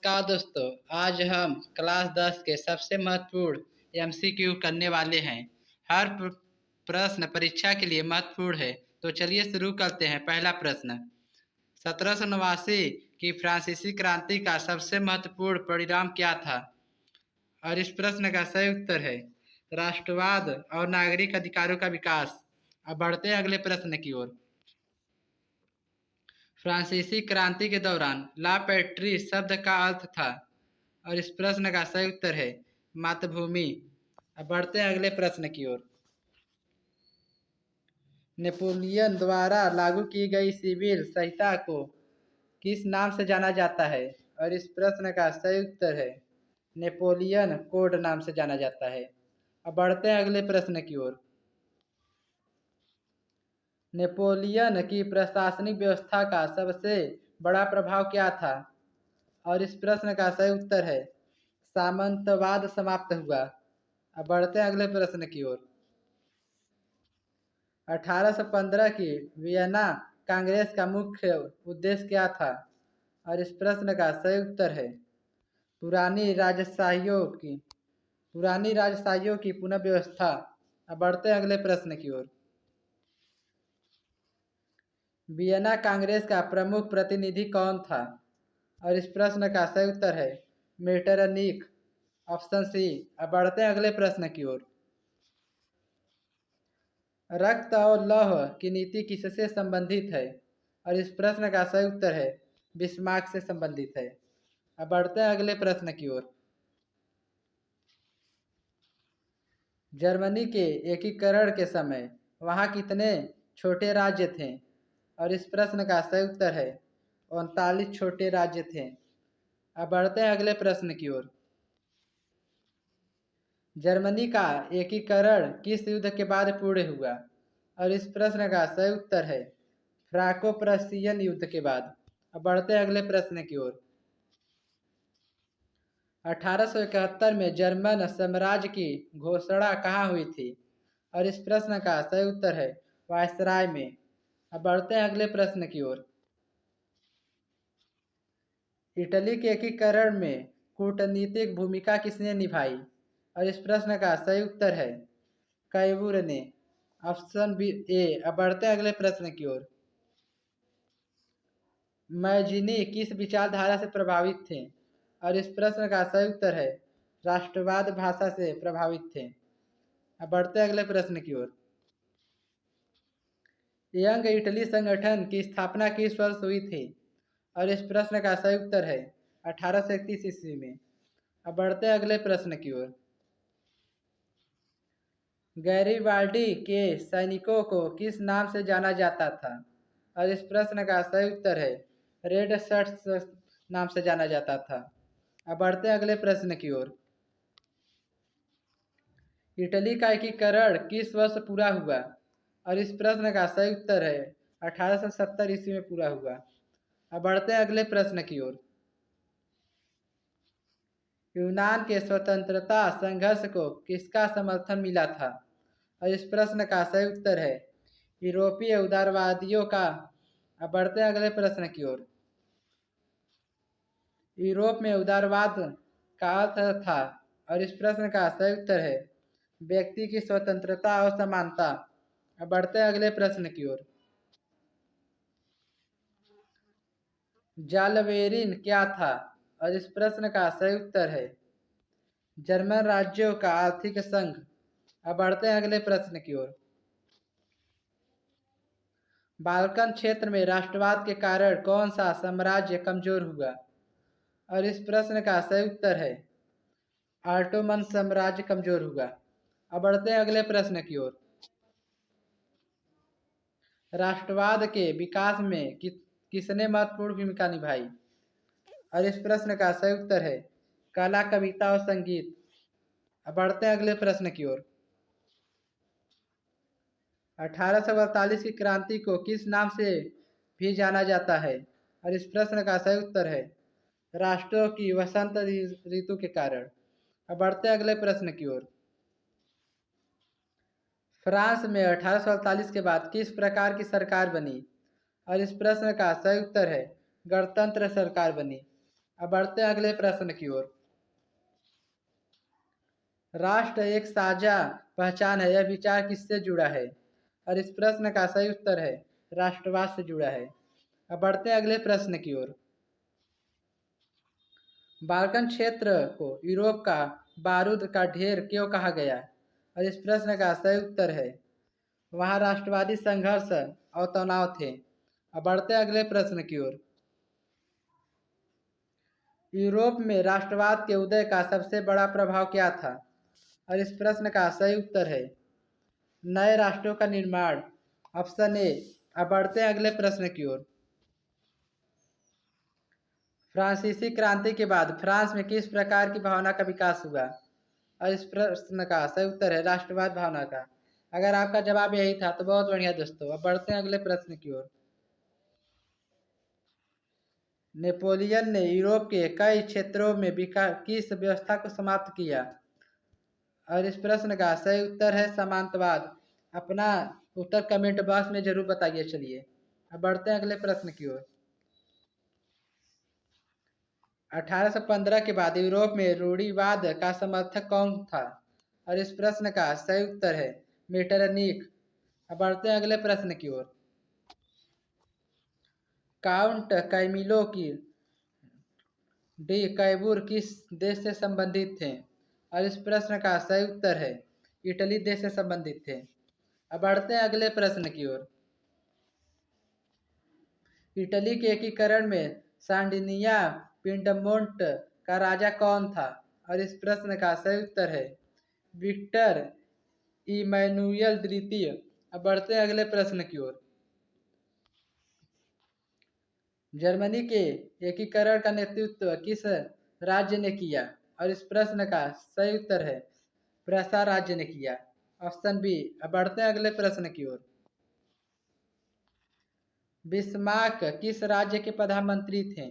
नमस्कार दोस्तों। आज हम क्लास 10 के सबसे महत्वपूर्ण एमसीक्यू करने वाले हैं। हर प्रश्न परीक्षा के लिए महत्वपूर्ण है। तो चलिए शुरू करते हैं। पहला प्रश्न, 1789 की फ्रांसीसी क्रांति का सबसे महत्वपूर्ण परिणाम क्या था? और इस प्रश्न का सही उत्तर है राष्ट्रवाद और नागरिक अधिकारों का विकास। अब बढ़ते हैं अगले प्रश्न की ओर। फ्रांसीसी क्रांति के दौरान ला पैट्री शब्द का अर्थ था। और इस प्रश्न का सही उत्तर है मातृभूमि। अब बढ़ते हैं अगले प्रश्न की ओर। नेपोलियन द्वारा लागू की गई सिविल संहिता को किस नाम से जाना जाता है? और इस प्रश्न का सही उत्तर है नेपोलियन कोड नाम से जाना जाता है। अब बढ़ते हैं अगले प्रश्न की ओर। नेपोलियन की प्रशासनिक व्यवस्था का सबसे बड़ा प्रभाव क्या था? और इस प्रश्न का सही उत्तर है सामंतवाद समाप्त हुआ। अब बढ़ते हैं अगले प्रश्न की ओर। 1815 की वियना कांग्रेस का मुख्य उद्देश्य क्या था? और इस प्रश्न का सही उत्तर है पुरानी राजशाहियों की पुनः व्यवस्था। अब बढ़ते हैं अगले प्रश्न की ओर। वियना कांग्रेस का प्रमुख प्रतिनिधि कौन था? और इस प्रश्न का सही उत्तर है मेटरनिख, ऑप्शन सी। अब बढ़ते हैं अगले प्रश्न की ओर। रक्त और लौह की नीति किससे संबंधित है? और इस प्रश्न का सही उत्तर है बिस्मार्क से संबंधित है। अब बढ़ते हैं अगले प्रश्न की ओर। जर्मनी के एकीकरण के समय वहाँ कितने छोटे राज्य थे? और इस प्रश्न का सही उत्तर है 39 छोटे राज्य थे। अब बढ़ते हैं अगले प्रश्न की ओर। जर्मनी का एकीकरण किस युद्ध के बाद पूर्ण हुआ? और इस प्रश्न का सही उत्तर है फ्रांको प्रशियन युद्ध के बाद। अब बढ़ते हैं अगले प्रश्न की ओर। 1871 में जर्मन साम्राज्य की घोषणा कहाँ हुई थी? और इस प्रश्न का सही उत्तर है वायसराय में। अब बढ़ते हैं अगले प्रश्न की ओर। इटली के एकीकरण में कूटनीतिक भूमिका किसने निभाई? और इस प्रश्न का सही उत्तर है कैवूर ने, ऑप्शन बी ए। अब बढ़ते हैं अगले प्रश्न की ओर। मैजिनी किस विचारधारा से प्रभावित थे? और इस प्रश्न का सही उत्तर है राष्ट्रवाद भाषा से प्रभावित थे। अब बढ़ते हैं अगले प्रश्न की ओर। यंग इटली संगठन की स्थापना किस वर्ष हुई थी? और इस प्रश्न का सही उत्तर है 1831 ईस्वी में। अब बढ़ते हैं अगले प्रश्न की ओर। गैरीबाल्डी के सैनिकों को किस नाम से जाना जाता था? और इस प्रश्न का सही उत्तर है रेड शर्ट्स नाम से जाना जाता था। अब बढ़ते हैं अगले प्रश्न की ओर। इटली का एकीकरण किस वर्ष पूरा हुआ? और इस प्रश्न का सही उत्तर है 1870 ईस्वी में पूरा हुआ। अब बढ़ते हैं अगले प्रश्न की ओर। यूनान के स्वतंत्रता संघर्ष को किसका समर्थन मिला था? और इस प्रश्न का सही उत्तर है यूरोपीय उदारवादियों का। अब बढ़ते हैं अगले प्रश्न की ओर। यूरोप में उदारवाद का अर्थ था। और इस प्रश्न का सही उत्तर है व्यक्ति की स्वतंत्रता और समानता। अब बढ़ते हैं अगले प्रश्न की ओर। जालवेरिन क्या था? और इस प्रश्न का सही उत्तर है जर्मन राज्यों का आर्थिक संघ। अब बढ़ते हैं अगले प्रश्न की ओर। बाल्कन क्षेत्र में राष्ट्रवाद के कारण कौन सा साम्राज्य कमजोर हुआ? और इस प्रश्न का सही उत्तर है ऑटोमन साम्राज्य कमजोर हुआ। अब बढ़ते हैं अगले प्रश्न की ओर। राष्ट्रवाद के विकास में किसने महत्वपूर्ण भूमिका निभाई? और इस प्रश्न का सही उत्तर है कला, कविता और संगीत। अब बढ़ते हैं अगले प्रश्न की ओर। 1848 की क्रांति को किस नाम से भी जाना जाता है? और इस प्रश्न का सही उत्तर है राष्ट्रों की वसंत ऋतु के कारण। अब बढ़ते हैं अगले प्रश्न की ओर। फ्रांस में 1848 के बाद किस प्रकार की सरकार बनी? और इस प्रश्न का सही उत्तर है गणतंत्र सरकार बनी। अब बढ़ते हैं अगले प्रश्न की ओर। राष्ट्र एक साझा पहचान है, यह विचार किससे जुड़ा है? और इस प्रश्न का सही उत्तर है राष्ट्रवाद से जुड़ा है। अब बढ़ते हैं अगले प्रश्न की ओर। बाल्कन क्षेत्र को यूरोप का बारूद का ढेर क्यों कहा गया? और इस प्रश्न का सही उत्तर है वहाँ राष्ट्रवादी संघर्ष और तनाव थे। अब बढ़ते हैं अगले प्रश्न की ओर। यूरोप में राष्ट्रवाद के उदय का सबसे बड़ा प्रभाव क्या था? और इस प्रश्न का सही उत्तर है नए राष्ट्रों का निर्माण, ऑप्शन ए। अब बढ़ते हैं अगले प्रश्न की ओर। फ्रांसीसी क्रांति के बाद फ्रांस में किस प्रकार की भावना का विकास हुआ? और इस प्रश्न का सही उत्तर है राष्ट्रवाद भावना का। अगर आपका जवाब यही था तो बहुत बढ़िया दोस्तों। अब बढ़ते हैं अगले प्रश्न की ओर। नेपोलियन ने यूरोप के कई क्षेत्रों में किस व्यवस्था को समाप्त किया? और इस प्रश्न का सही उत्तर है सामंतवाद। अपना उत्तर कमेंट बॉक्स में जरूर बताइए। चलिए अब बढ़ते हैं अगले प्रश्न की ओर। 1815 के बाद यूरोप में रूढ़िवाद का समर्थक कौन था? और इस प्रश्न का सही उत्तर है मेटरनिख। अब बढ़ते हैं अगले प्रश्न की ओर। काउंट कैमिलो की डी कैबूर किस देश से संबंधित थे? और इस प्रश्न का सही उत्तर है इटली देश से संबंधित थे। अब बढ़ते हैं अगले प्रश्न की ओर। इटली के एकीकरण में सांडिनिया पिंडमोंट का राजा कौन था? और इस प्रश्न का सही उत्तर है विक्टर इमैनुअल द्वितीय। अब बढ़ते हैं अगले प्रश्न की ओर। जर्मनी के एकीकरण का नेतृत्व किस राज्य ने किया? और इस प्रश्न का सही उत्तर है प्रूसिया राज्य ने किया, ऑप्शन बी। अब बढ़ते हैं अगले प्रश्न की ओर। बिस्मार्क किस राज्य के प्रधानमंत्री थे?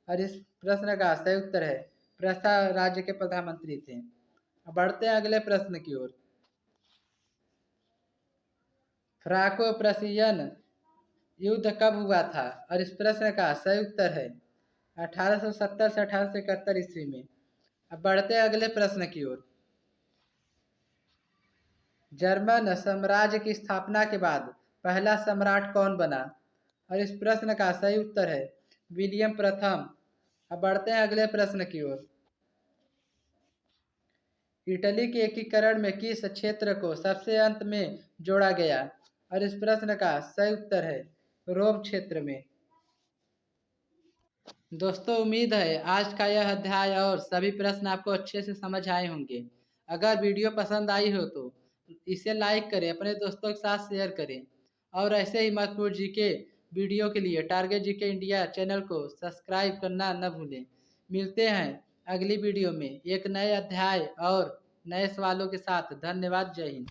और इस प्रश्न का सही उत्तर है प्रूसिया राज्य के प्रधानमंत्री थे। अब बढ़ते हैं अगले प्रश्न की ओर। फ्रांको प्रशियन युद्ध कब हुआ था? और इस प्रश्न का सही उत्तर है 1870 से 1871 ईस्वी में। अब बढ़ते हैं अगले प्रश्न की ओर। जर्मन साम्राज्य की स्थापना के बाद पहला सम्राट कौन बना? और इस प्रश्न का सही उत्तर है विलियम प्रथम। अब बढ़ते हैं अगले प्रश्न की ओर। इटली के एकीकरण में किस क्षेत्र को सबसे अंत में जोड़ा गया? और इस प्रश्न का सही उत्तर है रोम क्षेत्र में। दोस्तों उम्मीद है आज का यह अध्याय और सभी प्रश्न आपको अच्छे से समझ आए होंगे। अगर वीडियो पसंद आई हो तो इसे लाइक करें, अपने दोस्तों के साथ शेयर करें और ऐसे ही महत्वपूर्ण जीके वीडियो के लिए टारगेट जीके इंडिया चैनल को सब्सक्राइब करना न भूलें। मिलते हैं अगली वीडियो में एक नए अध्याय और नए सवालों के साथ। धन्यवाद। जय हिंद।